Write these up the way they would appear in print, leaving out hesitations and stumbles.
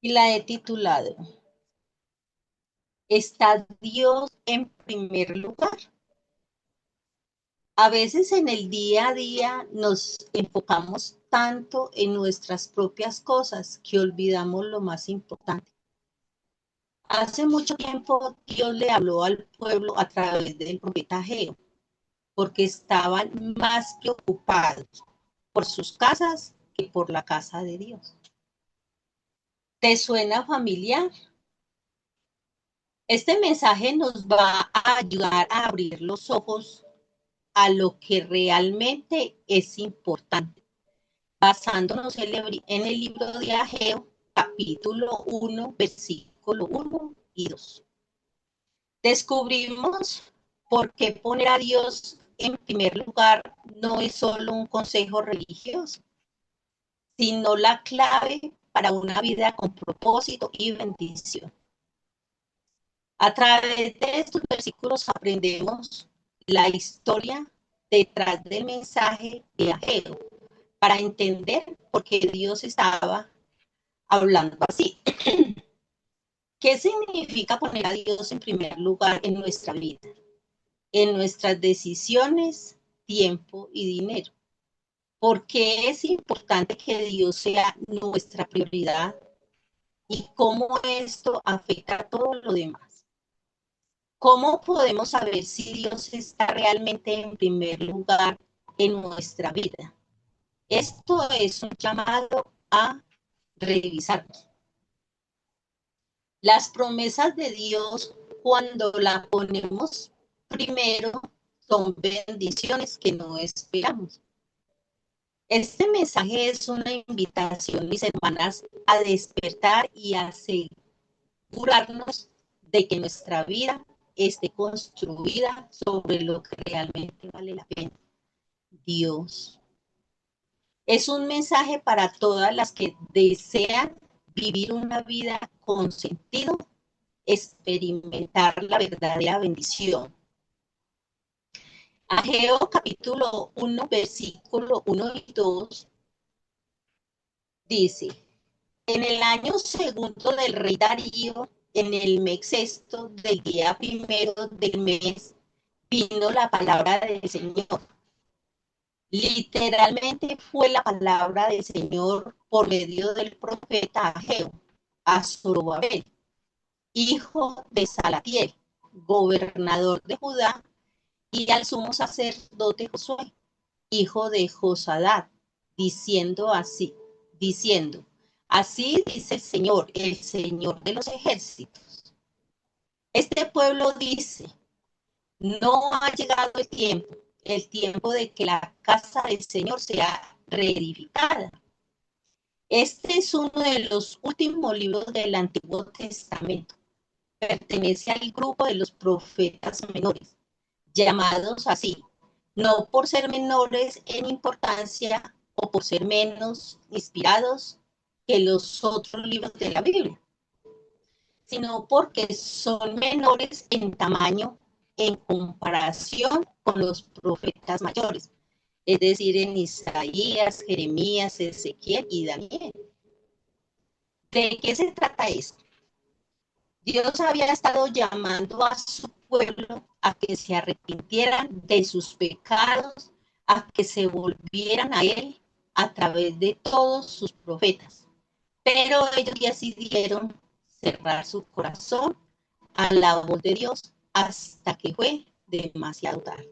Y la he titulado, ¿está Dios en primer lugar? A veces en el día a día nos enfocamos tanto en nuestras propias cosas que olvidamos lo más importante. Hace mucho tiempo Dios le habló al pueblo a través del profeta Ageo, porque estaban más preocupados por sus casas que por la casa de Dios. ¿Te suena familiar? Este mensaje nos va a ayudar a abrir los ojos a lo que realmente es importante, basándonos en el libro de Ageo, capítulo 1, versículo 1 y 2. Descubrimos por qué poner a Dios en primer lugar no es solo un consejo religioso, sino la clave para una vida con propósito y bendición. A través de estos versículos aprendemos la historia detrás del mensaje de Ageo para entender por qué Dios estaba hablando así. ¿Qué significa poner a Dios en primer lugar en nuestra vida, en nuestras decisiones, tiempo y dinero? ¿Por qué es importante que Dios sea nuestra prioridad y cómo esto afecta a todo lo demás? ¿Cómo podemos saber si Dios está realmente en primer lugar en nuestra vida? Esto es un llamado a revisarnos. Las promesas de Dios, cuando las ponemos primero, son bendiciones que no esperamos. Este mensaje es una invitación, mis hermanas, a despertar y a asegurarnos de que nuestra vida esté construida sobre lo que realmente vale la pena. Dios. Es un mensaje para todas las que desean vivir una vida con sentido, experimentar la verdadera bendición. Ageo capítulo 1, versículo 1 y 2 dice, en el año segundo del rey Darío, en el mes sexto del día primero del mes, vino la palabra del Señor. Literalmente fue la palabra del Señor por medio del profeta Ageo a Zorobabel, hijo de Salatiel, gobernador de Judá, y al sumo sacerdote Josué, hijo de Josadat, diciendo, así dice el Señor de los ejércitos. Este pueblo dice, no ha llegado el tiempo de que la casa del Señor sea reedificada. Este es uno de los últimos libros del Antiguo Testamento. Pertenece al grupo de los profetas menores, llamados así, no por ser menores en importancia o por ser menos inspirados que los otros libros de la Biblia, sino porque son menores en tamaño en comparación con los profetas mayores, es decir, en Isaías, Jeremías, Ezequiel y Daniel. ¿De qué se trata esto? Dios había estado llamando a su pueblo a que se arrepintieran de sus pecados, a que se volvieran a Él a través de todos sus profetas. Pero ellos decidieron cerrar su corazón a la voz de Dios hasta que fue demasiado tarde.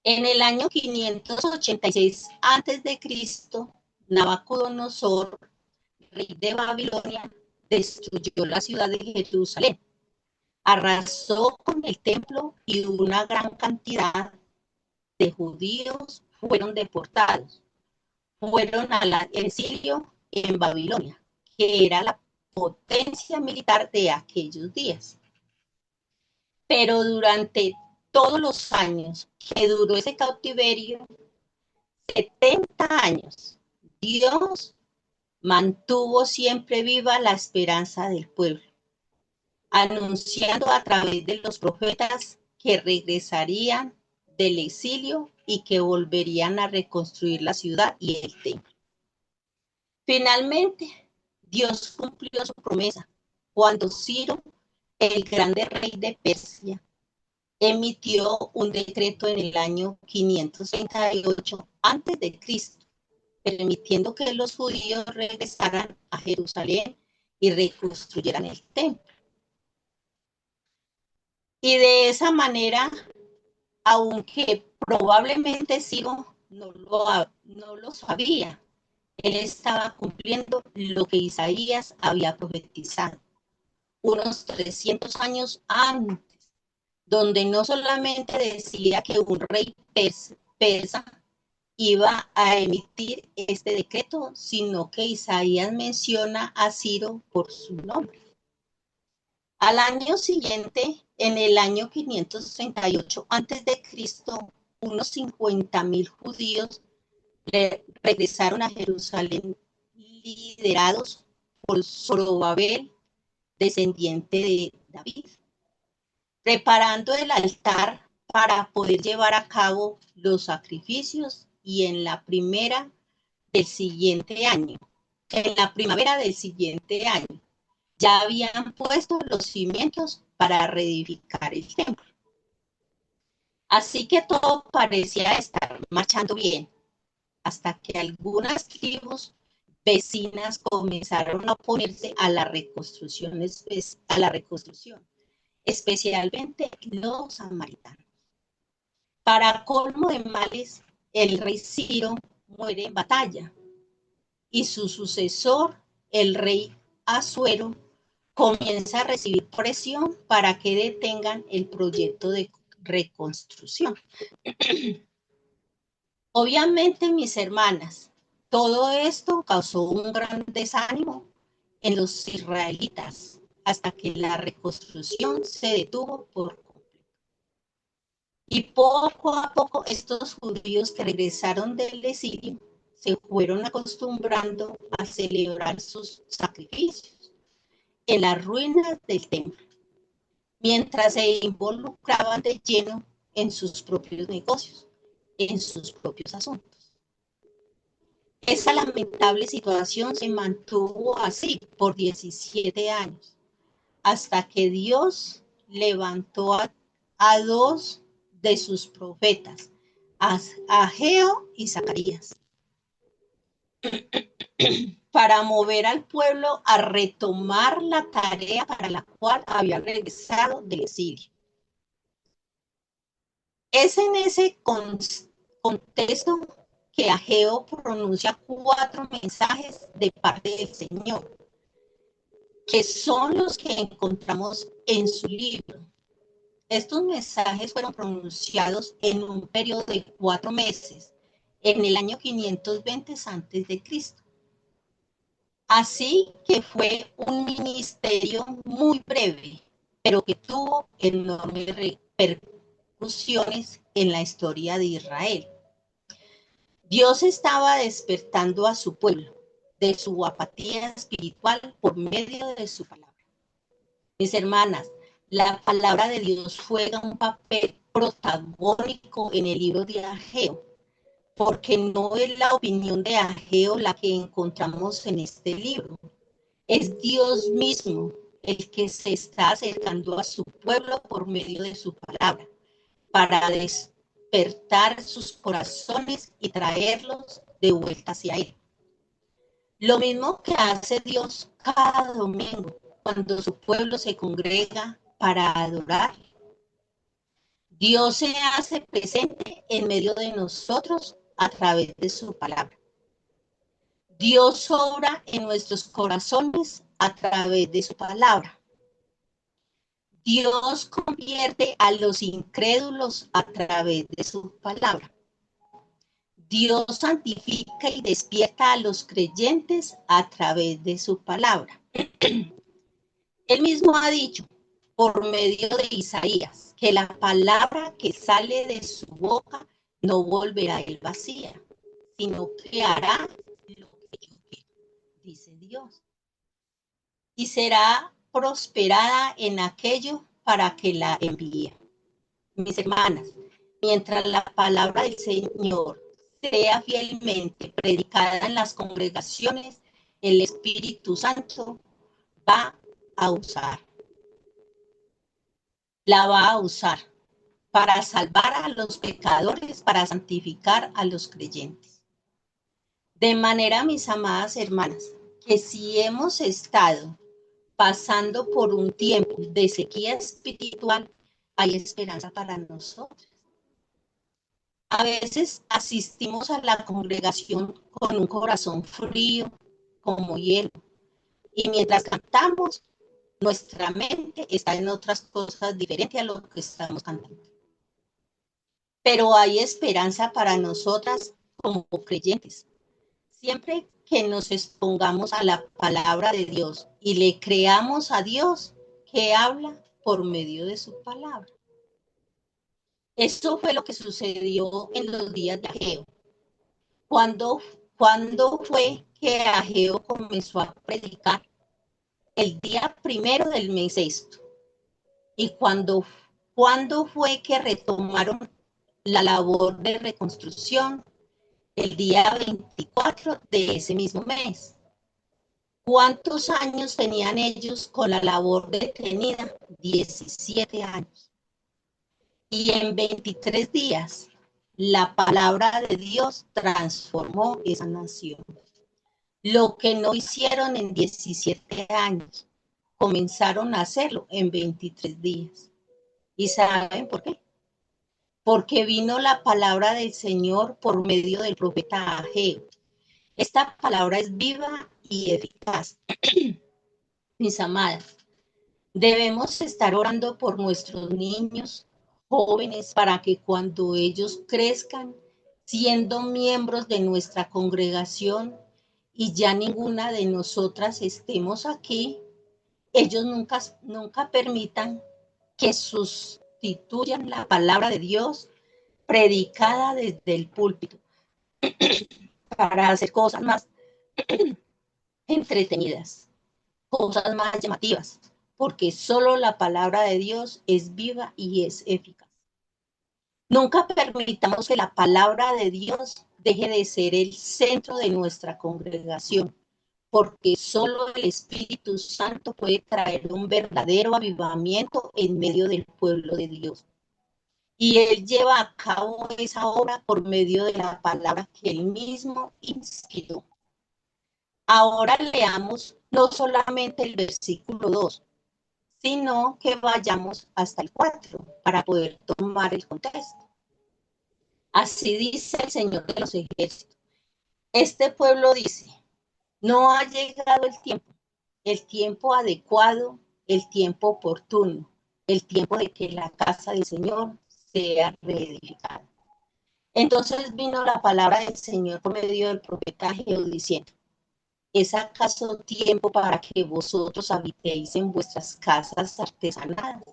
En el año 586 a.C., Nabucodonosor, rey de Babilonia, destruyó la ciudad de Jerusalén, arrasó con el templo y una gran cantidad de judíos fueron deportados. Fueron al exilio en Babilonia, que era la potencia militar de aquellos días. Pero durante todos los años que duró ese cautiverio, 70 años, Dios mantuvo siempre viva la esperanza del pueblo, anunciando a través de los profetas que regresarían del exilio y que volverían a reconstruir la ciudad y el templo. Finalmente, Dios cumplió su promesa cuando Ciro, el grande rey de Persia, emitió un decreto en el año 538 a.C., permitiendo que los judíos regresaran a Jerusalén y reconstruyeran el templo. Y de esa manera, aunque probablemente Ciro no lo sabía, él estaba cumpliendo lo que Isaías había profetizado unos 300 años antes, donde no solamente decía que un rey persa iba a emitir este decreto, sino que Isaías menciona a Ciro por su nombre. Al año siguiente, en el año 538 a.C., unos 50,000 judíos regresaron a Jerusalén liderados por Zorobabel, descendiente de David, preparando el altar para poder llevar a cabo los sacrificios y en la primavera del siguiente año, ya habían puesto los cimientos para reedificar el templo. Así que todo parecía estar marchando bien, hasta que algunas tribus vecinas comenzaron a oponerse a la reconstrucción, especialmente los samaritanos. Para colmo de males, el rey Ciro muere en batalla y su sucesor, el rey Asuero, comienza a recibir presión para que detengan el proyecto de reconstrucción. Obviamente, mis hermanas, todo esto causó un gran desánimo en los israelitas hasta que la reconstrucción se detuvo por completo. Y poco a poco estos judíos que regresaron del exilio se fueron acostumbrando a celebrar sus sacrificios en las ruinas del templo, mientras se involucraban de lleno en sus propios negocios, en sus propios asuntos. Esa lamentable situación se mantuvo así por 17 años, hasta que Dios levantó a dos de sus profetas, Ageo y Zacarías, para mover al pueblo a retomar la tarea para la cual había regresado del exilio. Es en ese contexto que Ageo pronuncia 4 mensajes de parte del Señor, que son los que encontramos en su libro. Estos mensajes fueron pronunciados en un periodo de 4 meses, en el año 520 a.C. Así que fue un ministerio muy breve, pero que tuvo enormes repercusiones en la historia de Israel. Dios estaba despertando a su pueblo de su apatía espiritual por medio de su palabra. Mis hermanas, la palabra de Dios juega un papel protagónico en el libro de Ageo, porque no es la opinión de Ageo la que encontramos en este libro. Es Dios mismo el que se está acercando a su pueblo por medio de su palabra, para despertar sus corazones y traerlos de vuelta hacia Él. Lo mismo que hace Dios cada domingo, cuando su pueblo se congrega para adorar. Dios se hace presente en medio de nosotros a través de su palabra. Dios obra en nuestros corazones a través de su palabra. Dios convierte a los incrédulos a través de su palabra. Dios santifica y despierta a los creyentes a través de su palabra. Él mismo ha dicho, por medio de Isaías, que la palabra que sale de su boca no volverá a él vacía, sino que hará lo que yo quiero, dice Dios. Y será prosperada en aquello para que la envíe. Mis hermanas, mientras la palabra del Señor sea fielmente predicada en las congregaciones, el Espíritu Santo va a usar. La va a usar para salvar a los pecadores, para santificar a los creyentes. De manera, mis amadas hermanas, que si hemos estado pasando por un tiempo de sequía espiritual, hay esperanza para nosotros. A veces asistimos a la congregación con un corazón frío, como hielo, y mientras cantamos, nuestra mente está en otras cosas diferentes a lo que estamos cantando. Pero hay esperanza para nosotras como creyentes. Siempre que nos expongamos a la palabra de Dios y le creamos a Dios que habla por medio de su palabra. Esto fue lo que sucedió en los días de Ageo. ¿Cuándo fue que Ageo comenzó a predicar? El día 1 del mes sexto. ¿Y cuándo fue que retomaron la labor de reconstrucción? El día 24 de ese mismo mes. ¿Cuántos años tenían ellos con la labor detenida? 17 años. Y en 23 días, la palabra de Dios transformó esa nación. Lo que no hicieron en 17 años, comenzaron a hacerlo en 23 días. ¿Y saben por qué? Porque vino la palabra del Señor por medio del profeta Ageo. Esta palabra es viva y eficaz. Mis amadas, debemos estar orando por nuestros niños, jóvenes, para que cuando ellos crezcan, siendo miembros de nuestra congregación y ya ninguna de nosotras estemos aquí, ellos nunca permitan que sustituyan la palabra de Dios predicada desde el púlpito para hacer cosas más entretenidas, cosas más llamativas, porque solo la palabra de Dios es viva y es eficaz. Nunca permitamos que la palabra de Dios deje de ser el centro de nuestra congregación, porque solo el Espíritu Santo puede traer un verdadero avivamiento en medio del pueblo de Dios. Y Él lleva a cabo esa obra por medio de la palabra que Él mismo inspiró. Ahora leamos no solamente el versículo 2, sino que vayamos hasta el 4 para poder tomar el contexto. Así dice el Señor de los ejércitos. Este pueblo dice, no ha llegado el tiempo adecuado, el tiempo oportuno, el tiempo de que la casa del Señor sea reedificada. Entonces vino la palabra del Señor por medio del profeta Ageo diciendo, ¿es acaso tiempo para que vosotros habitéis en vuestras casas artesanadas?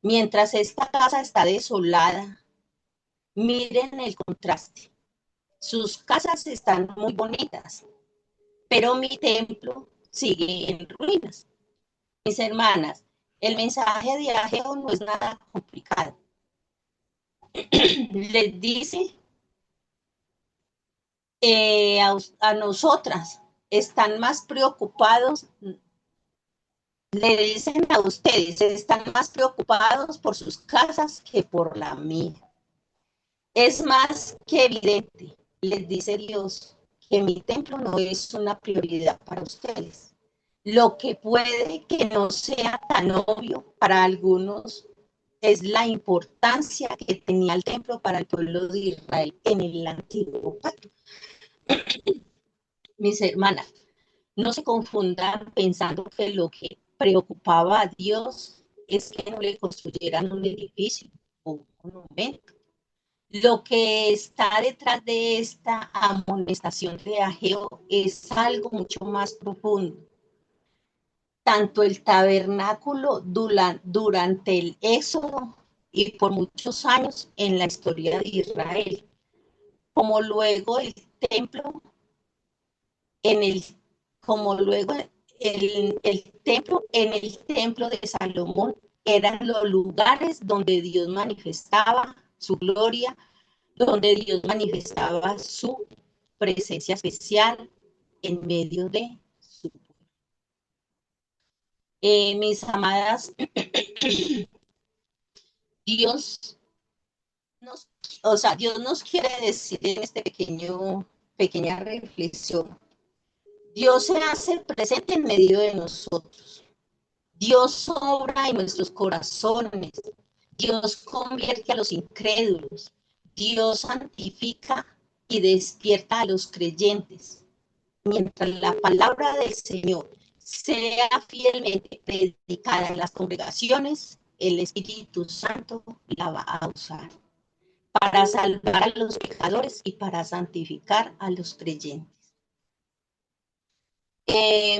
Mientras esta casa está desolada, miren el contraste. Sus casas están muy bonitas, pero mi templo sigue en ruinas. Mis hermanas, el mensaje de Ageo no es nada complicado. Les dice a nosotras, están más preocupados, le dicen a ustedes, están más preocupados por sus casas que por la mía. Es más que evidente, les dice Dios, que mi templo no es una prioridad para ustedes. Lo que puede que no sea tan obvio para algunos es la importancia que tenía el templo para el pueblo de Israel en el antiguo pacto. Mis hermanas, no se confundan pensando que lo que preocupaba a Dios es que no le construyeran un edificio o un monumento. Lo que está detrás de esta amonestación de Ageo es algo mucho más profundo. Tanto el tabernáculo durante el Éxodo y por muchos años en la historia de Israel, como luego el templo como luego el templo de Salomón eran los lugares donde Dios manifestaba su gloria, donde Dios manifestaba su presencia especial, en medio de su pueblo. Mis amadas, Dios Dios nos quiere decir en este pequeña reflexión. Dios se hace presente en medio de nosotros. Dios obra en nuestros corazones. Dios convierte a los incrédulos. Dios santifica y despierta a los creyentes. Mientras la palabra del Señor sea fielmente predicada en las congregaciones, el Espíritu Santo la va a usar para salvar a los pecadores y para santificar a los creyentes.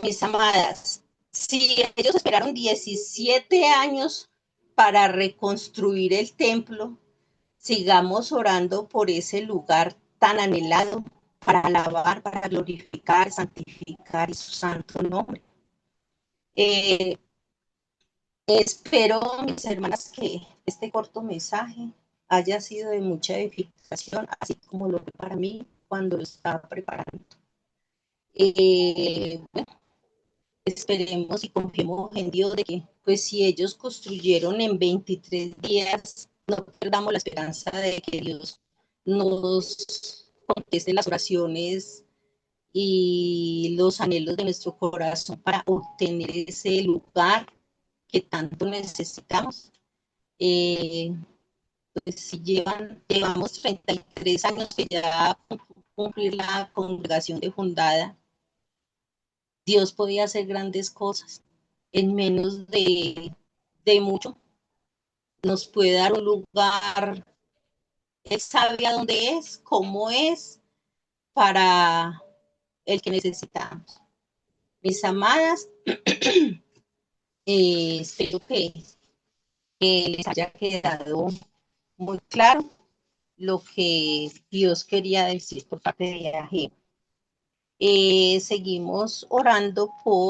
Mis amadas, si ellos esperaron 17 años para reconstruir el templo, sigamos orando por ese lugar tan anhelado para alabar, para glorificar, santificar su santo nombre. Espero, mis hermanas, que este corto mensaje haya sido de mucha edificación, así como lo fue para mí cuando lo estaba preparando. Bueno, esperemos y confiemos en Dios de que, pues si ellos construyeron en 23 días, no perdamos la esperanza de que Dios nos conteste las oraciones y los anhelos de nuestro corazón para obtener ese lugar que tanto necesitamos. Pues si llevamos 33 años que ya cumplir la congregación de fundada, Dios podía hacer grandes cosas en menos de mucho. Nos puede dar un lugar, Él sabe a dónde es, cómo es, para el que necesitamos. Mis amadas, espero que les haya quedado muy claro lo que Dios quería decir por parte de Ageo. Seguimos orando por